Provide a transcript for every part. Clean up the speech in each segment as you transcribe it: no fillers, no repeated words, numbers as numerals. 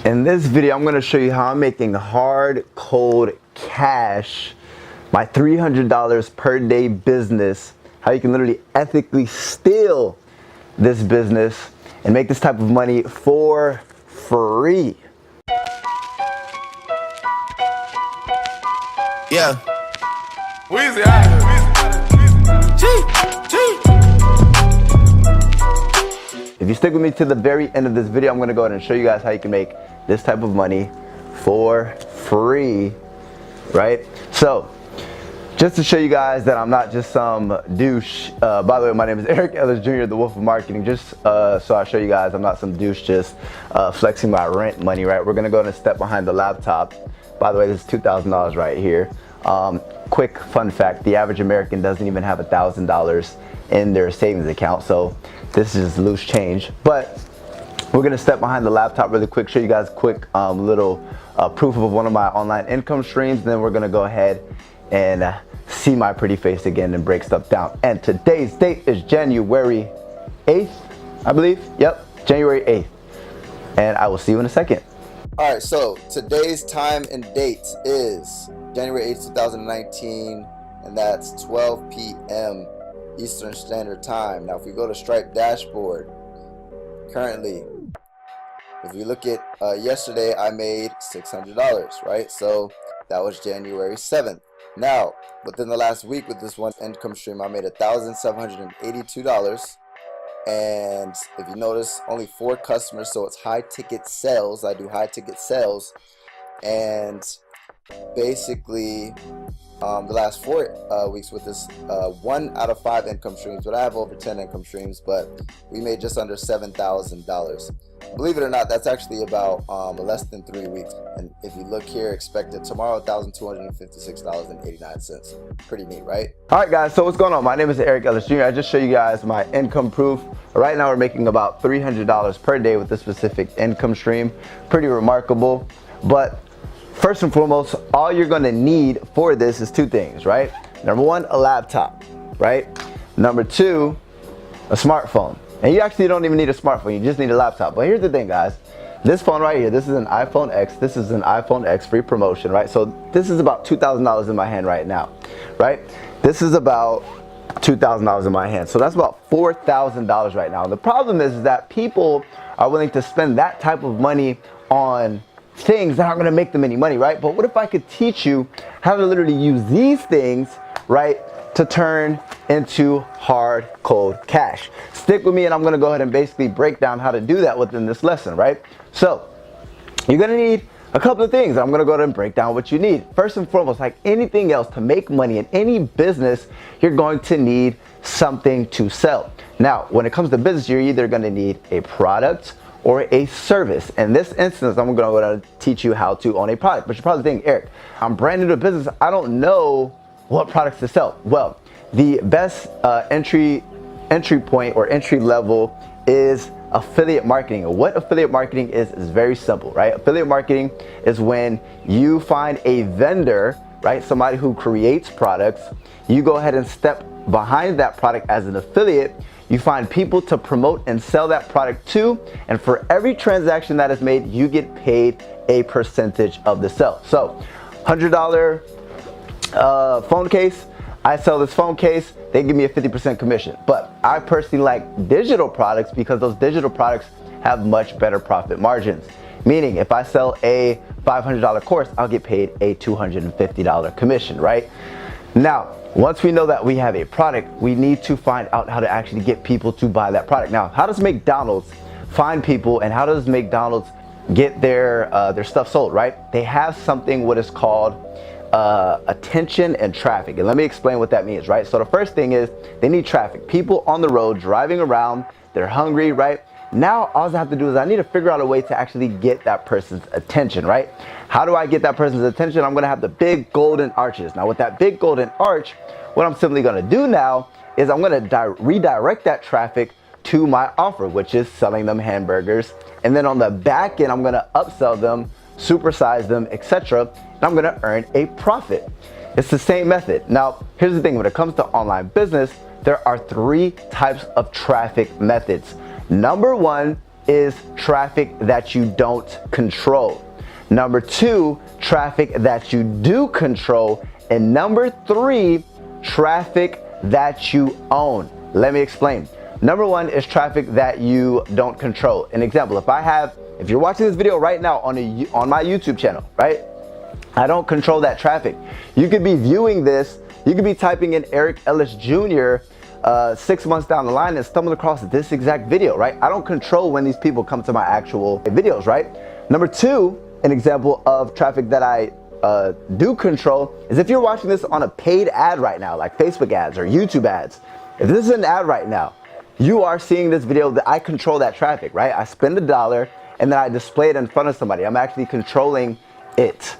In this video, I'm going to show you how I'm making hard, cold cash, my $300 per day business, how you can literally ethically steal this business and make this type of money for free. Yeah. Weezy, If you stick with me to the very end of this video, I'm going to go ahead and show you guys how you can make this type of money for free, right? So, just to show you guys that I'm not just some douche. By the way, my name is Eric Ellis Jr., the Wolf of Marketing. Just so I show you guys I'm not some douche just flexing my rent money, right? We're going to go ahead and step behind the laptop. By the way, this is $2,000 right here. Quick fun fact, the average American doesn't even have $1,000 in their savings account, so this is loose change. But we're gonna step behind the laptop really quick, show you guys a quick little proof of one of my online income streams, and then we're gonna go ahead and see my pretty face again and break stuff down. And today's date is January 8th, I believe. Yep, January 8th. And I will see you in a second. All right, so today's time and date is January 8th, 2019, and that's 12 p.m. Eastern Standard Time. Now, if we go to Stripe dashboard, currently, if you look at yesterday, I made $600, right? So that was January 7th. Now, within the last week with this one income stream, I made $1,782. And if you notice, only 4 customers, so it's high ticket sales. I do high ticket sales, and basically the last 4 weeks with this 1 out of 5 income streams, but I have over 10 income streams, but we made just under $7,000. Believe it or not, that's actually about less than 3 weeks. And if you look here, expected tomorrow, $1,256.89. Pretty neat, right? All right, guys, so what's going on? My name is Eric Ellis Jr. I just show you guys my income proof. Right now, we're making about $300 per day with this specific income stream. Pretty remarkable. But first and foremost, all you're gonna need for this is 2 things, right? Number 1, a laptop, right? Number 2, a smartphone. And you actually don't even need a smartphone, you just need a laptop. But here's the thing, guys. This phone right here, this is an iPhone X. This is an iPhone X free promotion, right? So this is about $2,000 in my hand right now, right? This is about $2,000 in my hand. So that's about $4,000 right now. And the problem is that people are willing to spend that type of money on things that aren't going to make them any money, right? But what if I could teach you how to literally use these things, right, to turn into hard, cold cash? Stick with me, and I'm going to go ahead and basically break down how to do that within this lesson, right? So you're going to need a couple of things. I'm going to go ahead and break down what you need. First and foremost, like anything else, to make money in any business, you're going to need something to sell. Now, when it comes to business, you're either going to need a product or a service. In this instance, I'm gonna go ahead and teach you how to own a product. But you're probably thinking, Eric, I'm brand new to business, I don't know what products to sell. Well, the best entry point or entry level is affiliate marketing. What affiliate marketing is very simple, right? Affiliate marketing is when you find a vendor, right? Somebody who creates products. You go ahead and step behind that product as an affiliate. You find people to promote and sell that product to, and for every transaction that is made, you get paid a percentage of the sale. So, $100 phone case, I sell this phone case, they give me a 50% commission. But I personally like digital products because those digital products have much better profit margins. Meaning, if I sell a $500 course, I'll get paid a $250 commission, right? Now, once we know that we have a product, we need to find out how to actually get people to buy that product. Now, how does McDonald's find people, and how does McDonald's get their stuff sold, right? They have something what is called attention and traffic. And let me explain what that means, right? So the first thing is they need traffic. People on the road driving around, they're hungry, right? Now, all I have to do is I need to figure out a way to actually get that person's attention, right? How do I get that person's attention? I'm gonna have the big golden arches. Now, with that big golden arch, what I'm simply gonna do now is I'm gonna redirect that traffic to my offer, which is selling them hamburgers. And then on the back end, I'm gonna upsell them, supersize them, etc. And I'm gonna earn a profit. It's the same method. Now, here's the thing, when it comes to online business, there are 3 types of traffic methods. Number 1 is traffic that you don't control. Number 2, traffic that you do control. And number 3, traffic that you own. Let me explain. Number 1 is traffic that you don't control. An example, if you're watching this video right now on my YouTube channel, right? I don't control that traffic. You could be viewing this, you could be typing in Eric Ellis Jr. 6 months down the line and stumble across this exact video, right? I don't control when these people come to my actual videos, right? Number 2, an example of traffic that I do control is if you're watching this on a paid ad right now, like Facebook ads or YouTube ads. If this is an ad right now, you are seeing this video, that I control that traffic, right? I spend $1 and then I display it in front of somebody. I'm actually controlling it,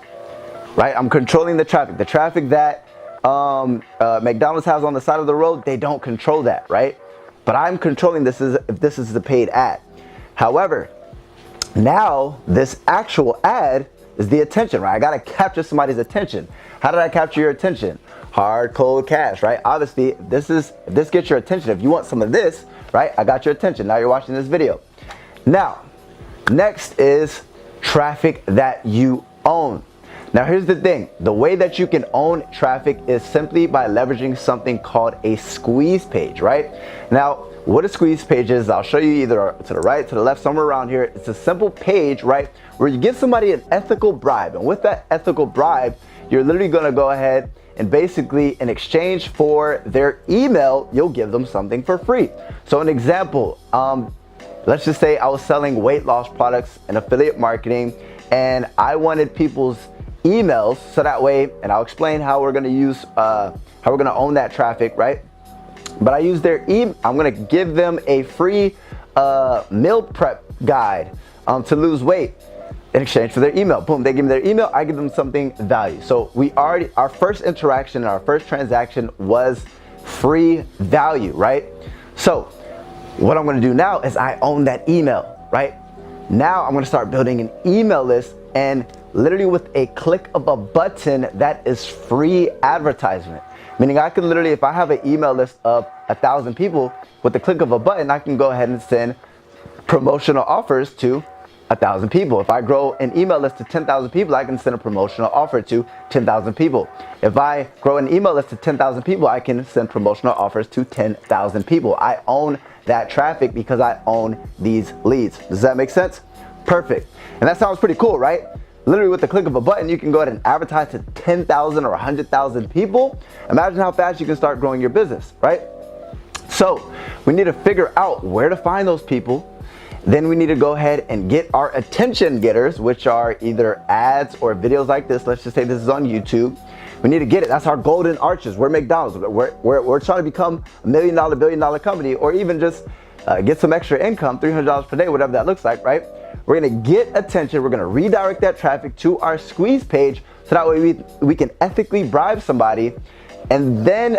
right? I'm controlling the traffic. The traffic that McDonald's has on the side of the road, they don't control that, right? But I'm controlling this if this is the paid ad. However, now this actual ad is the attention, right? I gotta capture somebody's attention. How did I capture your attention? Hard, cold cash, right? Obviously, if this gets your attention, if you want some of this, right? I got your attention. Now you're watching this video. Now, next is traffic that you own. Now here's the thing, the way that you can own traffic is simply by leveraging something called a squeeze page, right? Now, what a squeeze page is, I'll show you either to the right, to the left, somewhere around here. It's a simple page, right, where you give somebody an ethical bribe. And with that ethical bribe, you're literally gonna go ahead and basically in exchange for their email, you'll give them something for free. So an example, let's just say I was selling weight loss products and affiliate marketing, and I wanted people's emails so that way, and I'll explain how we're gonna own that traffic, right? But I use their email. I'm gonna give them a free meal prep guide to lose weight in exchange for their email. Boom, they give me their email, I give them something value. So our first interaction and our first transaction was free value, right? So what I'm gonna do now is I own that email, right? Now I'm gonna start building an email list, and literally with a click of a button, that is free advertisement. Meaning I can literally, if I have an email list of 1,000 people, with the click of a button, I can go ahead and send promotional offers to 1,000 people. If I grow an email list to 10,000 people, I can send a promotional offer to 10,000 people. If I grow an email list to 10,000 people, I can send promotional offers to 10,000 people. I own that traffic because I own these leads. Does that make sense? Perfect. And that sounds pretty cool, right? Literally with the click of a button, you can go ahead and advertise to 10,000 or 100,000 people. Imagine how fast you can start growing your business, right? So we need to figure out where to find those people. Then we need to go ahead and get our attention getters, which are either ads or videos like this. Let's just say this is on YouTube. We need to get it. That's our golden arches. We're McDonald's. We're trying to become a $1 million, billion-dollar company, or even just get some extra income, $300 per day, whatever that looks like, right? We're gonna get attention. We're gonna redirect that traffic to our squeeze page, so that way we can ethically bribe somebody. And then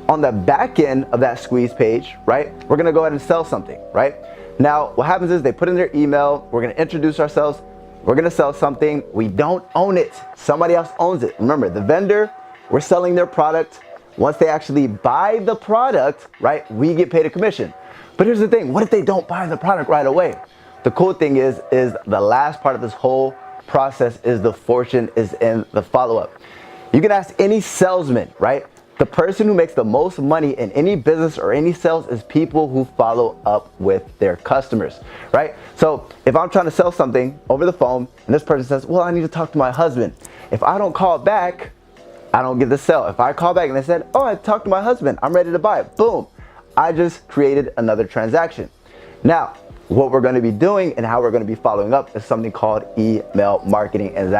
on the back end of that squeeze page, right, we're gonna go ahead and sell something, right? Now, what happens is they put in their email, we're gonna introduce ourselves, we're gonna sell something, we don't own it, somebody else owns it. Remember, the vendor, we're selling their product. Once they actually buy the product, right, we get paid a commission. But here's the thing, what if they don't buy the product right away? The cool thing is the last part of this whole process is the fortune is in the follow-up. You can ask any salesman, right? The person who makes the most money in any business or any sales is people who follow up with their customers, right? So if I'm trying to sell something over the phone and this person says, well, I need to talk to my husband. If I don't call back, I don't get the sale. If I call back and they said, oh, I talked to my husband, I'm ready to buy it, boom. I just created another transaction. Now, what we're gonna be doing and how we're gonna be following up is something called email marketing, and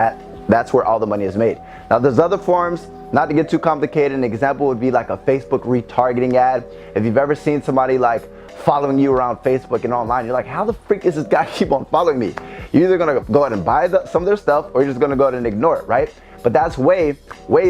that's where all the money is made. Now, there's other forms, not to get too complicated. An example would be like a Facebook retargeting ad. If you've ever seen somebody like following you around Facebook and online, you're like, how the freak is this guy keep on following me? You're either gonna go ahead and buy some of their stuff, or you're just gonna go ahead and ignore it, right? But that's ways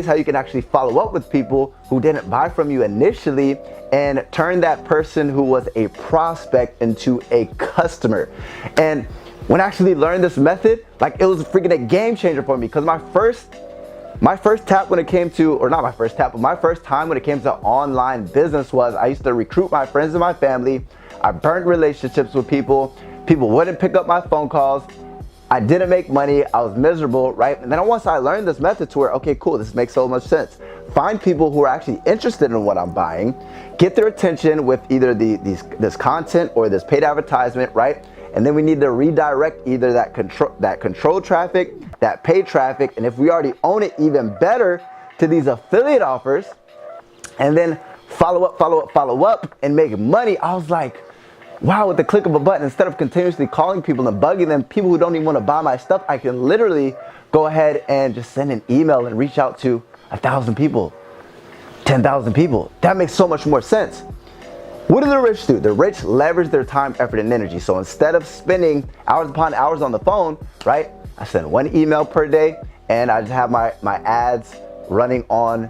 how you can actually follow up with people who didn't buy from you initially and turn that person who was a prospect into a customer. And when I actually learned this method, like, it was freaking a game changer for me, because my first tap when it came to, or not my first tap, but my first time when it came to online business was I used to recruit my friends and my family. I burnt relationships with people. People wouldn't pick up my phone calls. I didn't make money. I was miserable, right? And then once I learned this method to where, okay, cool, this makes so much sense. Find people who are actually interested in what I'm buying, get their attention with either this content or this paid advertisement, right? And then we need to redirect either that control traffic, that paid traffic, and if we already own it, even better, to these affiliate offers, and then follow up, and make money. I was like, wow, with the click of a button, instead of continuously calling people and bugging them, people who don't even want to buy my stuff, I can literally go ahead and just send an email and reach out to 1,000 people, 10,000 people. That makes so much more sense. What do the rich do? The rich leverage their time, effort, and energy. So instead of spending hours upon hours on the phone, right, I send one email per day and I just have my ads running on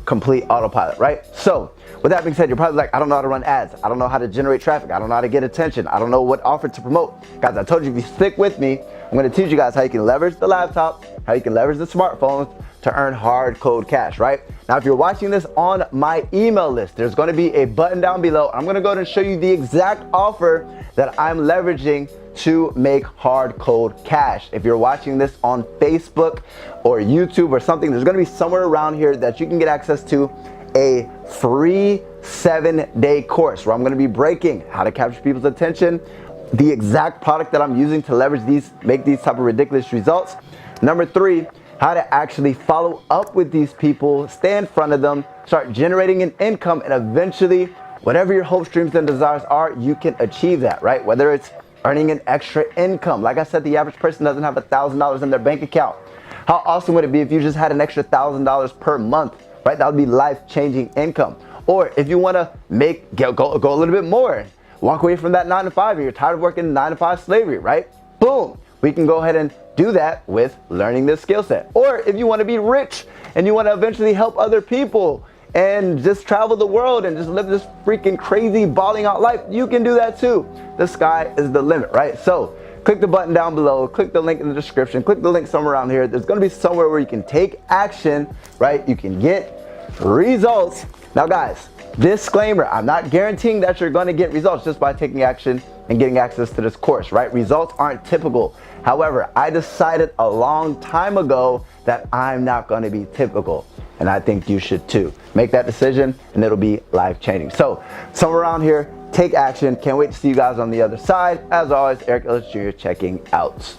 complete autopilot, right? So with that being said, you're probably like, I don't know how to run ads. I don't know how to generate traffic. I don't know how to get attention. I don't know what offer to promote. Guys, I told you, if you stick with me, I'm gonna teach you guys how you can leverage the laptop, how you can leverage the smartphones to earn hard code cash, right? Now, if you're watching this on my email list, there's gonna be a button down below. I'm gonna go ahead and show you the exact offer that I'm leveraging to make hard code cash. If you're watching this on Facebook or YouTube or something, there's gonna be somewhere around here that you can get access to a free 7-day course where I'm gonna be breaking how to capture people's attention, the exact product that I'm using to leverage these, make these type of ridiculous results. Number 3, how to actually follow up with these people, stay in front of them, start generating an income, and eventually, whatever your hopes, dreams, and desires are, you can achieve that, right? Whether it's earning an extra income. Like I said, the average person doesn't have $1,000 in their bank account. How awesome would it be if you just had an extra $1,000 per month, right? That would be life-changing income. Or if you wanna go a little bit more, walk away from that 9-to-5 and you're tired of working 9-to-5 slavery, right? Boom, we can go ahead and do that with learning this skill set. Or if you wanna be rich and you wanna eventually help other people and just travel the world and just live this freaking crazy balling out life, you can do that too. The sky is the limit, right? So click the button down below, click the link in the description, click the link somewhere around here. There's gonna be somewhere where you can take action, right? You can get results. Now guys, disclaimer, I'm not guaranteeing that you're gonna get results just by taking action and getting access to this course, right? Results aren't typical. However, I decided a long time ago that I'm not gonna be typical. And I think you should too. Make that decision and it'll be life-changing. So somewhere around here, take action. Can't wait to see you guys on the other side. As always, Eric Ellis Jr. checking out.